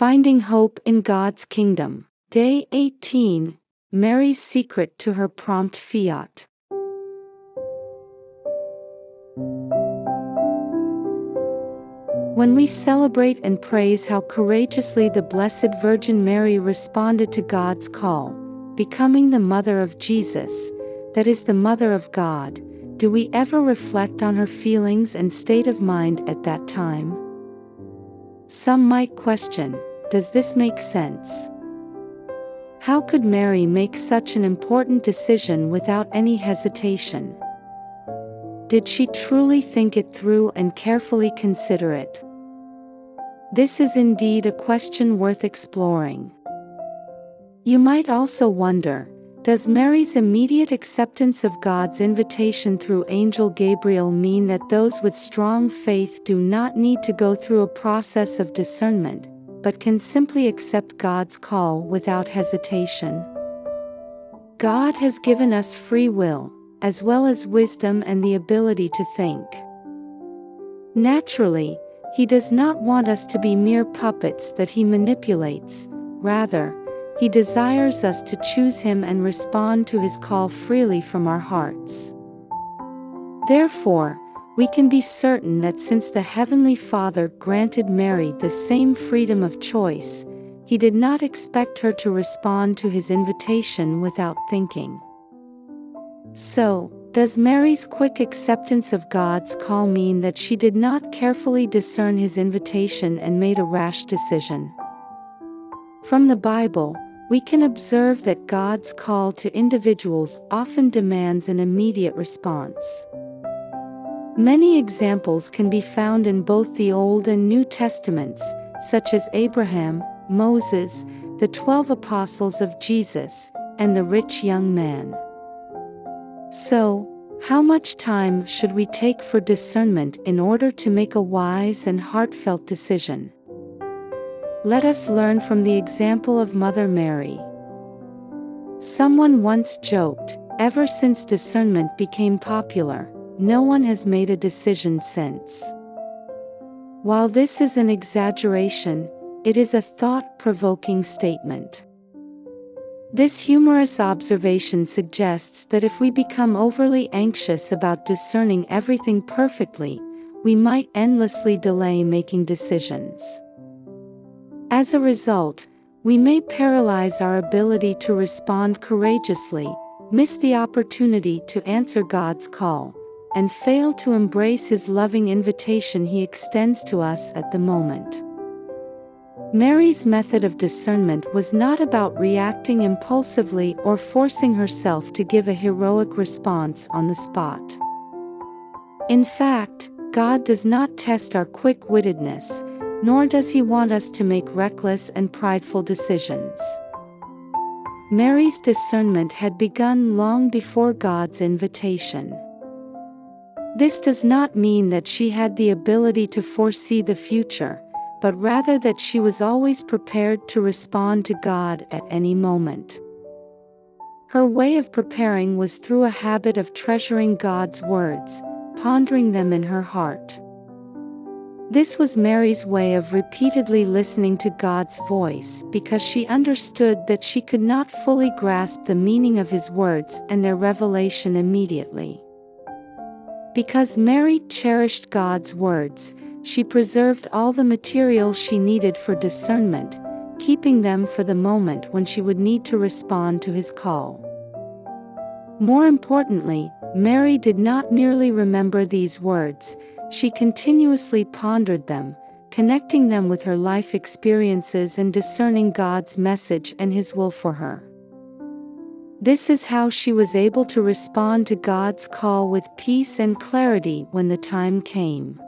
Finding Hope in God's Kingdom. Day 18. Mary's Secret to Her Prompt Fiat. When we celebrate and praise how courageously the Blessed Virgin Mary responded to God's call, becoming the mother of Jesus, that is the mother of God, do we ever reflect on her feelings and state of mind at that time? Some might question, does this make sense? How could Mary make such an important decision without any hesitation? Did she truly think it through and carefully consider it? This is indeed a question worth exploring. You might also wonder, does Mary's immediate acceptance of God's invitation through Angel Gabriel mean that those with strong faith do not need to go through a process of discernment, but can simply accept God's call without hesitation? God has given us free will, as well as wisdom and the ability to think. Naturally, He does not want us to be mere puppets that He manipulates. Rather, He desires us to choose Him and respond to His call freely from our hearts. Therefore, we can be certain that since the Heavenly Father granted Mary the same freedom of choice, He did not expect her to respond to His invitation without thinking. So, does Mary's quick acceptance of God's call mean that she did not carefully discern His invitation and made a rash decision? From the Bible, we can observe that God's call to individuals often demands an immediate response. Many examples can be found in both the Old and New Testaments, such as Abraham, Moses, the 12 apostles of Jesus, and the rich young man. So, how much time should we take for discernment in order to make a wise and heartfelt decision? Let us learn from the example of Mother Mary. Someone once joked, ever since discernment became popular, no one has made a decision since. While this is an exaggeration, it is a thought-provoking statement. This humorous observation suggests that if we become overly anxious about discerning everything perfectly, we might endlessly delay making decisions. As a result, we may paralyze our ability to respond courageously, miss the opportunity to answer God's call, and fail to embrace His loving invitation He extends to us at the moment. Mary's method of discernment was not about reacting impulsively or forcing herself to give a heroic response on the spot. In fact, God does not test our quick-wittedness, nor does He want us to make reckless and prideful decisions. Mary's discernment had begun long before God's invitation. This does not mean that she had the ability to foresee the future, but rather that she was always prepared to respond to God at any moment. Her way of preparing was through a habit of treasuring God's words, pondering them in her heart. This was Mary's way of repeatedly listening to God's voice because she understood that she could not fully grasp the meaning of His words and their revelation immediately. Because Mary cherished God's words, she preserved all the material she needed for discernment, keeping them for the moment when she would need to respond to His call. More importantly, Mary did not merely remember these words, she continuously pondered them, connecting them with her life experiences and discerning God's message and His will for her. This is how she was able to respond to God's call with peace and clarity when the time came.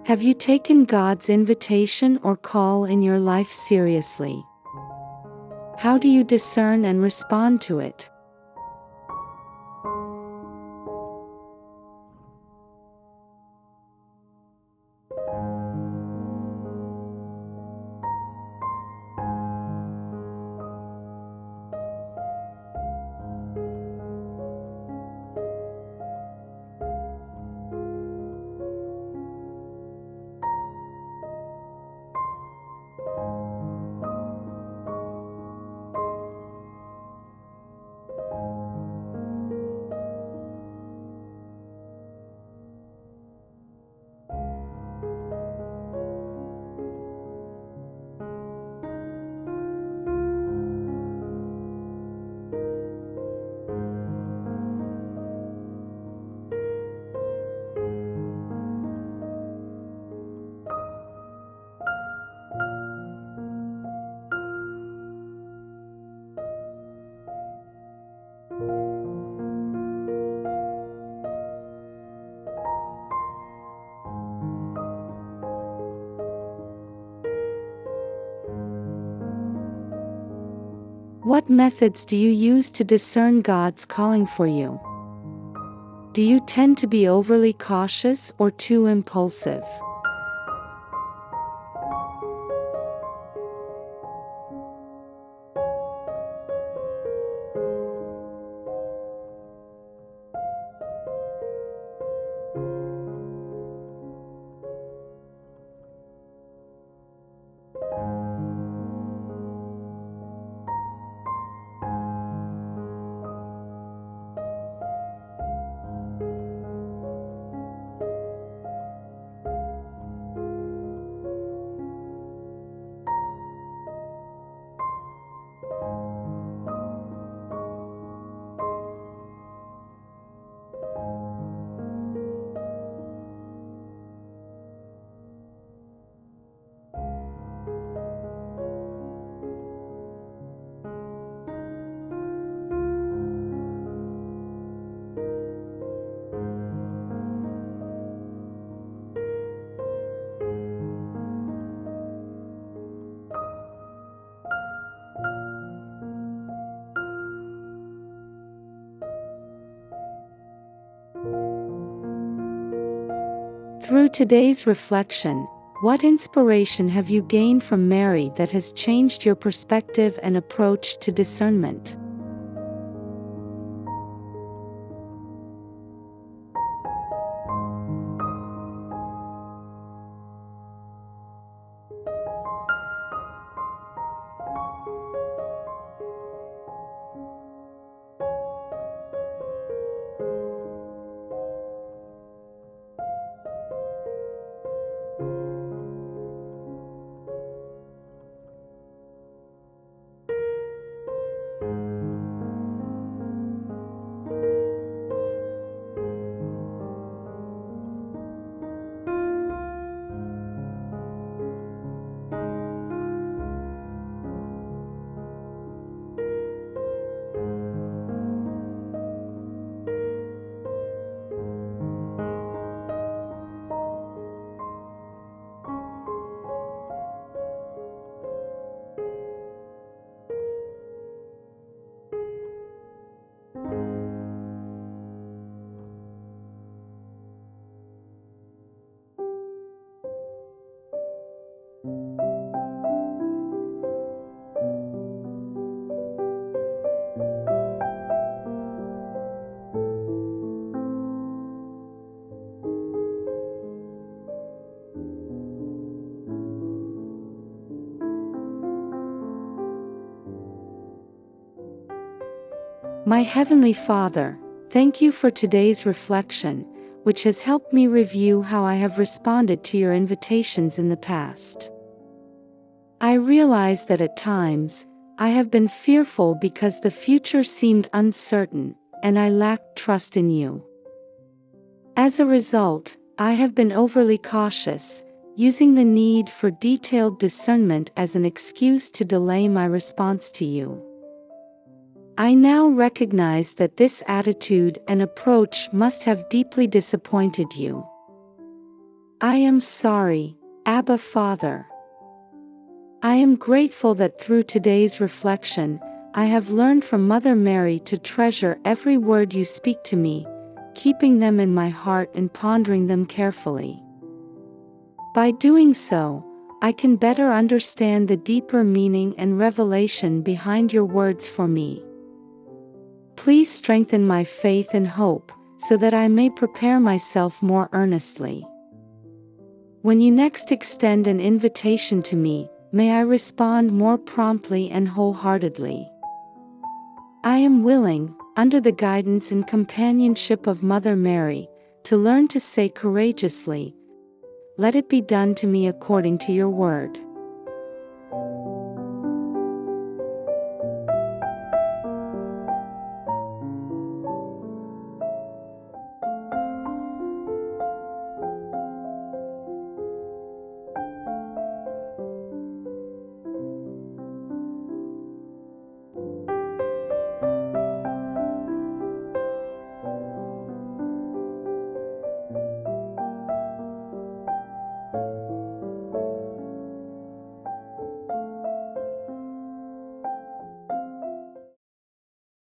Have you taken God's invitation or call in your life seriously? How do you discern and respond to it? What methods do you use to discern God's calling for you? Do you tend to be overly cautious or too impulsive? Through today's reflection, what inspiration have you gained from Mary that has changed your perspective and approach to discernment? My Heavenly Father, thank you for today's reflection, which has helped me review how I have responded to your invitations in the past. I realize that at times, I have been fearful because the future seemed uncertain, and I lacked trust in you. As a result, I have been overly cautious, using the need for detailed discernment as an excuse to delay my response to you. I now recognize that this attitude and approach must have deeply disappointed you. I am sorry, Abba Father. I am grateful that through today's reflection, I have learned from Mother Mary to treasure every word you speak to me, keeping them in my heart and pondering them carefully. By doing so, I can better understand the deeper meaning and revelation behind your words for me. Please strengthen my faith and hope, so that I may prepare myself more earnestly. When you next extend an invitation to me, may I respond more promptly and wholeheartedly. I am willing, under the guidance and companionship of Mother Mary, to learn to say courageously, "Let it be done to me according to your word."